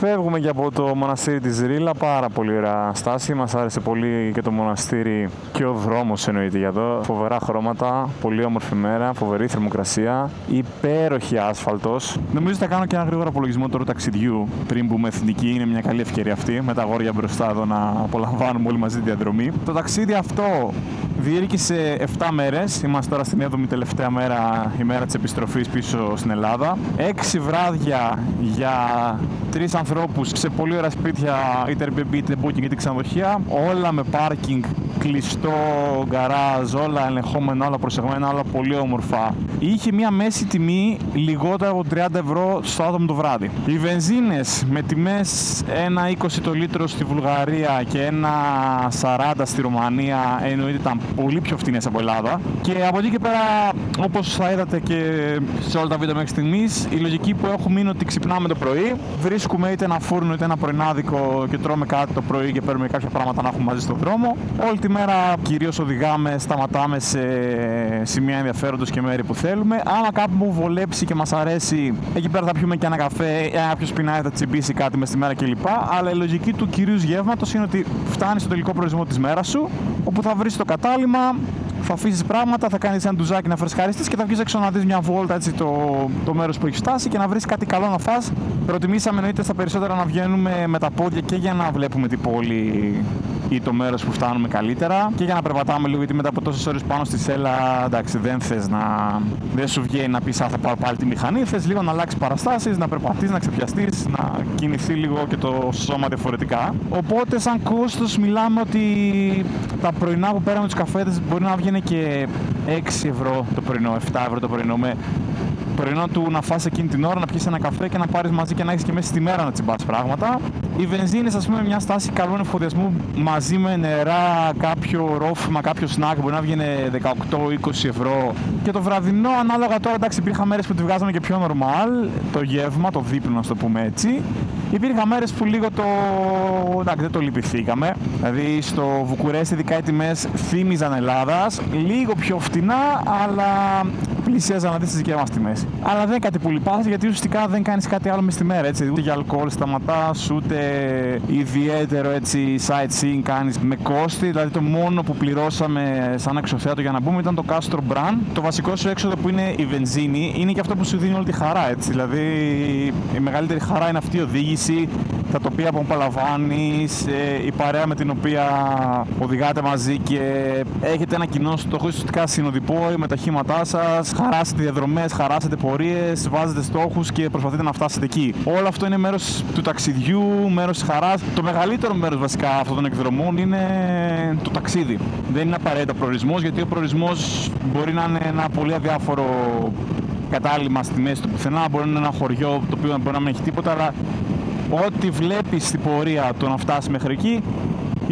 Φεύγουμε και από το μοναστήρι της Ρίλα, πάρα πολύ ωραία στάση. Μας άρεσε πολύ και το μοναστήρι και ο δρόμος εννοείται για εδώ. Φοβερά χρώματα, πολύ όμορφη μέρα, φοβερή θερμοκρασία, υπέροχη άσφαλτος. Νομίζω ότι θα κάνω και ένα γρήγορο απολογισμό τώρα ταξιδιού πριν μπούμε εθνική. Είναι μια καλή ευκαιρία αυτή με τα αγόρια μπροστά εδώ να απολαμβάνουμε όλοι μαζί τη διαδρομή. Το ταξίδι αυτό διήρκησε 7 μέρες. Είμαστε τώρα στην 7η τελευταία μέρα, η μέρα της επιστροφής πίσω στην Ελλάδα. 6 βράδια για 3 ανθρώπους σε πολύ ωραία σπίτια, είτε Airbnb είτε Booking είτε ξενοδοχεία. Όλα με πάρκινγκ, κλειστό, γκαράζ, όλα ελεγχόμενα, όλα προσεγμένα, όλα πολύ όμορφα. Είχε μια μέση τιμή λιγότερο από 30 ευρώ στο άτομο το βράδυ. Οι βενζίνες με τιμές 1,20 το λίτρο στη Βουλγαρία και 1,40 στη Ρουμανία εννοείται ήταν πολύ πιο φτηνές από Ελλάδα. Και από εκεί και πέρα, όπως θα είδατε και σε όλα τα βίντεο μέχρι στιγμής, η λογική που έχουμε είναι ότι ξυπνάμε το πρωί, βρίσκουμε είτε ένα φούρνο είτε ένα πρωινάδικο και τρώμε κάτι το πρωί και παίρνουμε κάποια πράγματα να έχουμε μαζί στον δρόμο. Όλη τη μέρα κυρίως οδηγάμε, σταματάμε σε σημεία ενδιαφέροντος και μέρη που θέλουμε. Άμα κάπου μου βολέψει και μας αρέσει, εκεί πέρα θα πιούμε και ένα καφέ, κάποιο πεινάει, θα τσιμπήσει κάτι μες τη μέρα κλπ. Αλλά η λογική του κυρίως γεύματος είναι ότι φτάνεις στο τελικό προορισμό της μέρας σου, όπου θα βρεις το κατάλημα, θα αφήσεις πράγματα, θα κάνεις ένα ντουζάκι να φρεσκαριστείς και θα βγεις έξω να δεις μια βόλτα έτσι το μέρος που έχεις φτάσει και να βρεις κάτι καλό να φας. Προτιμήσαμε εννοείται στα περισσότερα να βγαίνουμε με τα πόδια και για να βλέπουμε την πόλη ή το μέρος που φτάνουμε καλύτερα και για να περπατάμε λίγο, γιατί μετά από τόσες ώρες πάνω στη σέλα, εντάξει, δεν σου βγαίνει να πεις θα πάρω πάλι τη μηχανή, θες λίγο να αλλάξεις παραστάσεις, να περπατήσεις, να ξεπιαστείς, να κινηθεί λίγο και το σώμα διαφορετικά. Οπότε σαν κόστος μιλάμε ότι τα πρωινά που πέραμε τους καφέδες μπορεί να βγαίνει και 6 ευρώ το πρωινό, 7 ευρώ το πρωινό, με πρωινό του να φας εκείνη την ώρα, να πιεις ένα καφέ και να πάρεις μαζί και να έχεις και μέσα στη μέρα να τσιμπάς πράγματα. Οι βενζίνες, ας πούμε, μια στάση καλού εφοδιασμού μαζί με νερά, κάποιο ρόφημα, κάποιο σνακ μπορεί να βγαίνει 18-20 ευρώ. Και το βραδινό, ανάλογα τώρα, εντάξει, υπήρχαν μέρες που τη βγάζαμε και πιο normal, το γεύμα, το δείπνο, να το πούμε έτσι. Υπήρχαν μέρες που λίγο εντάξει, δεν το λυπηθήκαμε. Δηλαδή στο Βουκουρέστι, ειδικά οι τιμές θύμιζαν Ελλάδας, λίγο πιο φτηνά, αλλά πλησίαζαν να δεις τις δικές μας τιμές. Αλλά δεν είναι κάτι που λυπάσαι, γιατί ουσιαστικά δεν κάνεις κάτι άλλο μες τη μέρα, έτσι. Ούτε για αλκοόλ σταματάς, ούτε ιδιαίτερο έτσι sightseeing κάνεις με κόστη. Δηλαδή το μόνο που πληρώσαμε σαν εξωθέατο για να μπούμε ήταν το Castro Brand. Το βασικό σου έξοδο που είναι η βενζίνη είναι και αυτό που σου δίνει όλη τη χαρά, έτσι. Δηλαδή η μεγαλύτερη χαρά είναι αυτή η οδήγηση, τα τοπία που απολαμβάνεις, η παρέα με την οποία οδηγάτε μαζί και έχετε ένα κοινό στόχο, ουσιαστικά συνοδοιπόοι με τα χήματά σας, χαράσετε διαδρομές, χαράσετε πορείες, βάζετε στόχους και προσπαθείτε να φτάσετε εκεί. Όλο αυτό είναι μέρος του ταξιδιού, μέρος της χαράς. Το μεγαλύτερο μέρος βασικά αυτών των εκδρομών είναι το ταξίδι. Δεν είναι απαραίτητα προορισμός, γιατί ο προορισμός μπορεί να είναι ένα πολύ αδιάφορο κατάλημα στη μέση του πουθενά, μπορεί να είναι ένα χωριό το οποίο μπορεί να μην έχει τίποτα, αλλά ό,τι βλέπεις στην πορεία το να φτάσει μέχρι εκεί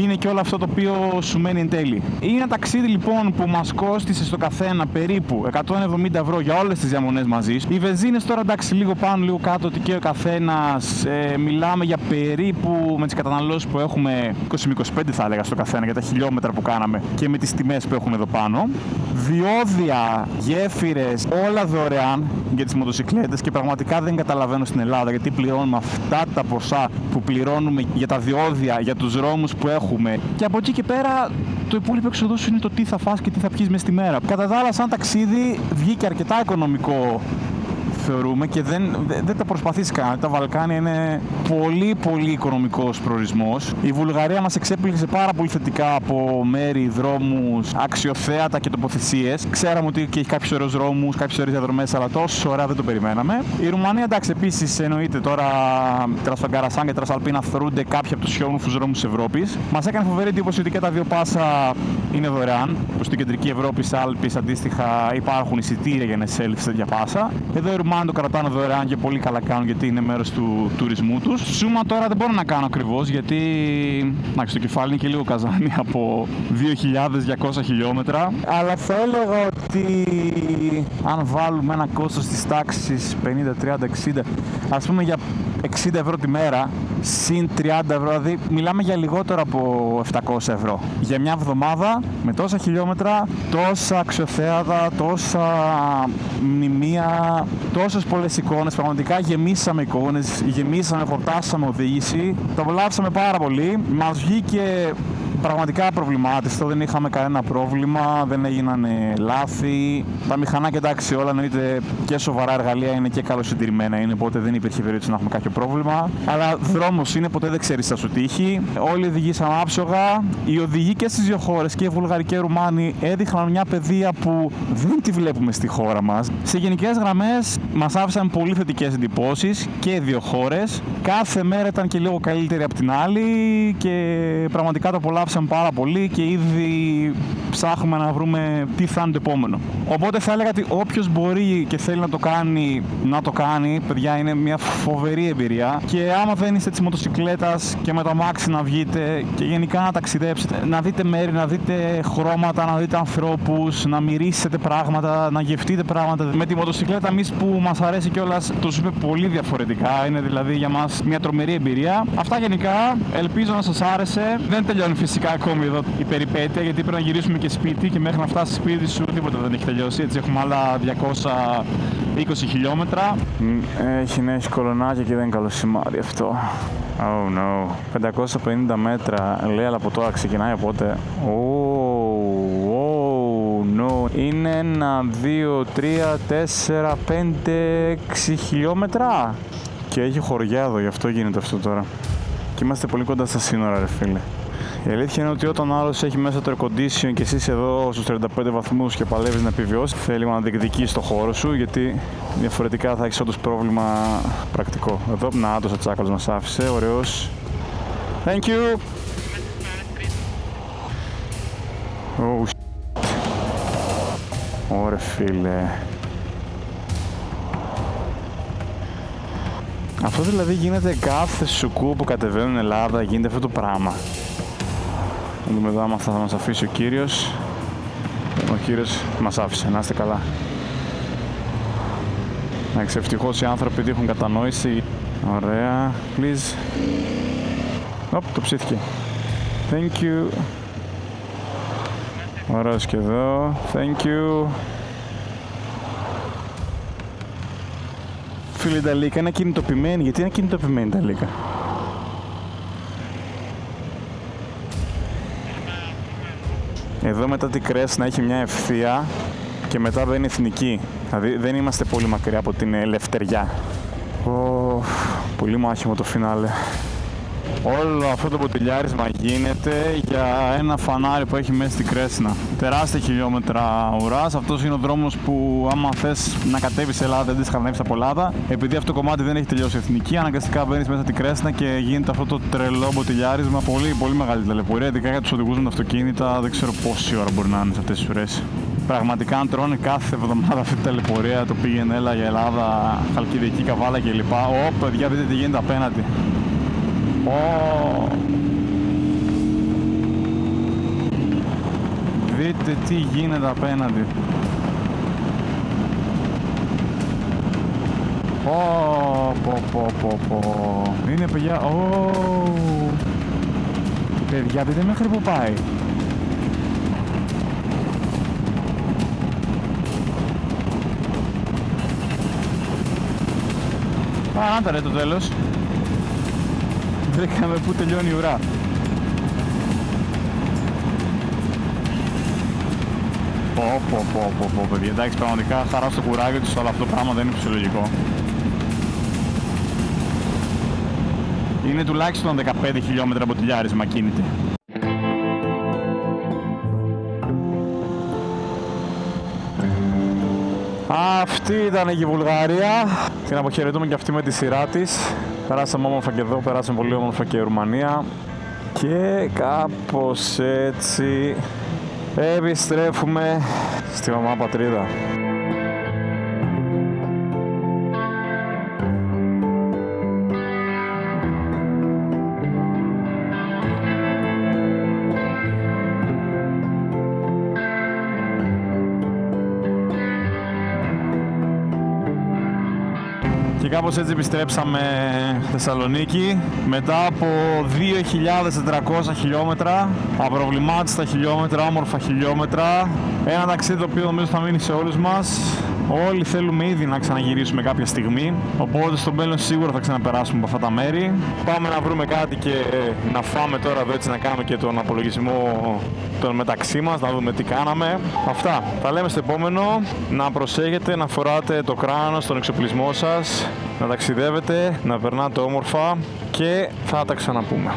είναι και όλο αυτό το οποίο σου μένει εν τέλει. Είναι ένα ταξίδι λοιπόν που μας κόστισε στο καθένα περίπου 170 ευρώ για όλες τις διαμονές μαζί. Οι βενζίνες τώρα εντάξει λίγο πάνω λίγο κάτω ότι και ο καθένας, μιλάμε για περίπου με τις καταναλώσεις που έχουμε 20-25 θα έλεγα στο καθένα για τα χιλιόμετρα που κάναμε και με τις τιμές που έχουν εδώ πάνω. Διόδια, γέφυρες, όλα δωρεάν για τις μοτοσικλέτες και πραγματικά δεν καταλαβαίνω στην Ελλάδα γιατί πληρώνουμε αυτά τα ποσά που πληρώνουμε για τα διόδια, για τους δρόμους που έχουμε και από εκεί και πέρα το υπόλοιπο έξοδο σου είναι το τι θα φας και τι θα πιείς μες τη μέρα. Κατά τα άλλα, σαν ταξίδι βγήκε αρκετά οικονομικό θεωρούμε και δεν τα προσπαθείς καν. Τα Βαλκάνια είναι πολύ οικονομικός προορισμός. Η Βουλγαρία μας εξέπληξε πάρα πολύ θετικά από μέρη, δρόμους, αξιοθέατα και τοποθεσίες. Ξέραμε ότι έχει κάποιους ωραίους δρόμους, κάποιες ωραίες διαδρομές, αλλά τόσο ωραία δεν το περιμέναμε. Η Ρουμανία, εντάξει, επίσης εννοείται τώρα Τρασφαγκαρασάν και Τρασαλπίνα θεωρούνται κάποιοι από τους πιο όμορφους δρόμους της Ευρώπης. Μας έκανε φοβερή εντύπωση ότι και τα δύο πάσα είναι δωρεάν. Στην κεντρική Ευρώπη, σε Άλπεις, αντίστοιχα υπάρχουν εισιτήρια για να εισέλθεις σε τέτοια πάσα. Εδώ οι Ρουμάνοι το κρατάνε δωρεάν και πολύ καλά κάνουν γιατί είναι μέρος του τουρισμού τους. Σούμα τώρα δεν μπορώ να κάνω ακριβώς γιατί το κεφάλι είναι και λίγο καζάνι από 2.200 χιλιόμετρα. Αλλά θα έλεγα ότι αν βάλουμε ένα κόστος της τάξης 50, 30, 60, ας πούμε για 60 ευρώ τη μέρα, συν 30 ευρώ, δηλαδή μιλάμε για λιγότερο από 700 ευρώ. Για μια εβδομάδα με τόσα χιλιόμετρα, τόσα αξιοθέατα, τόσα μνημεία, τόσες πολλές εικόνες. Πραγματικά γεμίσαμε εικόνες, γεμίσαμε, χορτάσαμε οδήγηση. Το απολαύσαμε πάρα πολύ. Μας βγήκε πραγματικά προβλημάτιστο, δεν είχαμε κανένα πρόβλημα, δεν έγιναν λάθη. Τα μηχανάκια εντάξει, όλα εννοείται και σοβαρά εργαλεία είναι και καλοσυντηρημένα είναι, οπότε δεν υπήρχε περίπτωση να έχουμε κάποιο πρόβλημα. Αλλά δρόμος είναι, ποτέ δεν ξέρεις τι θα σου τύχει. Όλοι οδηγήσαμε άψογα. Οι οδηγοί και στις δύο χώρες, και οι Βουλγαροί και οι Ρουμάνοι, έδειχναν μια παιδεία που δεν τη βλέπουμε στη χώρα μας. Σε γενικές γραμμές, μας άφησαν πολύ θετικές εντυπώσεις και οι δύο χώρες. Κάθε μέρα ήταν και λίγο καλύτερη από την άλλη και πραγματικά το απολαύσαμε πάρα πολύ και ήδη ψάχνουμε να βρούμε τι θα είναι το επόμενο. Οπότε θα έλεγα ότι όποιος μπορεί και θέλει να το κάνει, παιδιά, είναι μια φοβερή εμπειρία. Και άμα δεν είστε της μοτοσικλέτας και με το αμάξι να βγείτε και γενικά να ταξιδέψετε, να δείτε μέρη, να δείτε χρώματα, να δείτε ανθρώπους, να μυρίσετε πράγματα, να γευτείτε πράγματα. Με τη μοτοσικλέτα, εμείς που μας αρέσει κιόλας, το ζούμε πολύ διαφορετικά. Είναι δηλαδή για μας μια τρομερή εμπειρία. Αυτά γενικά. Ελπίζω να σας άρεσε. Δεν τελειώνει φυσικά ακόμη εδώ η περιπέτεια, γιατί πρέπει να γυρίσουμε και σπίτι και μέχρι να φτάσει σπίτι σου τίποτα δεν έχει τελειώσει. Έτσι έχουμε άλλα 220 χιλιόμετρα. Έχει κολονάκια και δεν είναι καλό σημάδι αυτό. Oh no. 550 μέτρα λέει, αλλά από τώρα ξεκινάει, οπότε... No. Είναι 1, 2, 3, 4, 5, 6 χιλιόμετρα. Και έχει χωριά εδώ, γι' αυτό γίνεται αυτό τώρα. Και είμαστε πολύ κοντά στα σύνορα, ρε φίλε. Η αλήθεια είναι ότι όταν άλλος έχει μέσα το air condition και εσύ εδώ στους 35 βαθμούς και παλεύεις να επιβιώσεις, θέλει να διεκδικείς το χώρο σου, γιατί διαφορετικά θα έχεις όντως πρόβλημα πρακτικό. Εδώ, ο τσάκαλος μας άφησε, ωραίος. Thank you! Oh, shit. Ωρε φίλε. Αυτό δηλαδή γίνεται κάθε σουκού που κατεβαίνουν Ελλάδα, γίνεται αυτό το πράγμα. Να δούμε εδώ άμα θα μας αφήσει ο κύριος. Ο κύριος μας άφησε, να είστε καλά. Εντάξει, ευτυχώς οι άνθρωποι δείχνουν κατανόηση. Ωραία, please. Το ψήθηκε. Thank you. Ωραίος και εδώ. Thank you. Φίλοι, τα λύκα είναι κινητοποιημένοι. Γιατί είναι κινητοποιημένοι τα λύκα? Εδώ μετά την Κρέσνα έχει μια ευθεία και μετά μπαίνει εθνική. Δηλαδή δεν είμαστε πολύ μακριά από την Ελευθεριά. Πολύ μάχημο το φινάλε. Όλο αυτό το ποτηλιάρισμα γίνεται για ένα φανάρι που έχει μέσα στην Κρέσνα. Τεράστια χιλιόμετρα ουράς. Αυτός είναι ο δρόμος που άμα θες να κατέβεις σε Ελλάδα, δεν τις χανεύεις από Ελλάδα. Επειδή αυτό το κομμάτι δεν έχει τελειώσει εθνική, αναγκαστικά μπαίνεις μέσα στην Κρέσνα και γίνεται αυτό το τρελό ποτηλιάρισμα. Πολύ μεγάλη ταλαιπωρία, ειδικά για τους οδηγούς με τα αυτοκίνητα. Δεν ξέρω πόση ώρα μπορεί να είναι σε αυτές τις ουρές. Πραγματικά αν τρώνε κάθε εβδομάδα αυτή τη ταλαιπωρία, το πήγαινε έλα για Ελλάδα, Χαλκιδική, Καβάλα κλπ. Παιδιά, δείτε τι γίνεται απέναντι. Δείτε τι γίνεται απέναντι. Είναι παιδιά. Παιδιά, δείτε μέχρι που πάει. Άντα ρε το τέλος. Βρήκαμε που τελειώνει η ουρά. Πω παιδιά, εντάξει, πραγματικά χαρά στο κουράγιο τους, αλλά αυτό το πράγμα δεν είναι φυσιολογικό. Είναι τουλάχιστον 15 χιλιόμετρα μποτιλιάρισμα κίνητη. Αυτή ήταν και η Βουλγαρία. Την αποχαιρετούμε και αυτή με τη σειρά της. Περάσαμε όμορφα και εδώ, περάσαμε πολύ όμορφα και η Ρουμανία. Και κάπως έτσι επιστρέφουμε στη μαμά πατρίδα. Και κάπως έτσι επιστρέψαμε Θεσσαλονίκη μετά από 2.400 χιλιόμετρα, απροβλημάτιστα χιλιόμετρα, όμορφα χιλιόμετρα. Ένα ταξίδι το οποίο νομίζω θα μείνει σε όλους μας. Όλοι θέλουμε ήδη να ξαναγυρίσουμε κάποια στιγμή, οπότε στο μέλλον σίγουρα θα ξαναπεράσουμε από αυτά τα μέρη. Πάμε να βρούμε κάτι και να φάμε τώρα εδώ, έτσι να κάνουμε και τον απολογισμό των μεταξύ μας, να δούμε τι κάναμε. Αυτά, τα λέμε στο επόμενο. Να προσέχετε, να φοράτε το κράνος στον εξοπλισμό σας, να ταξιδεύετε, να περνάτε όμορφα και θα τα ξαναπούμε.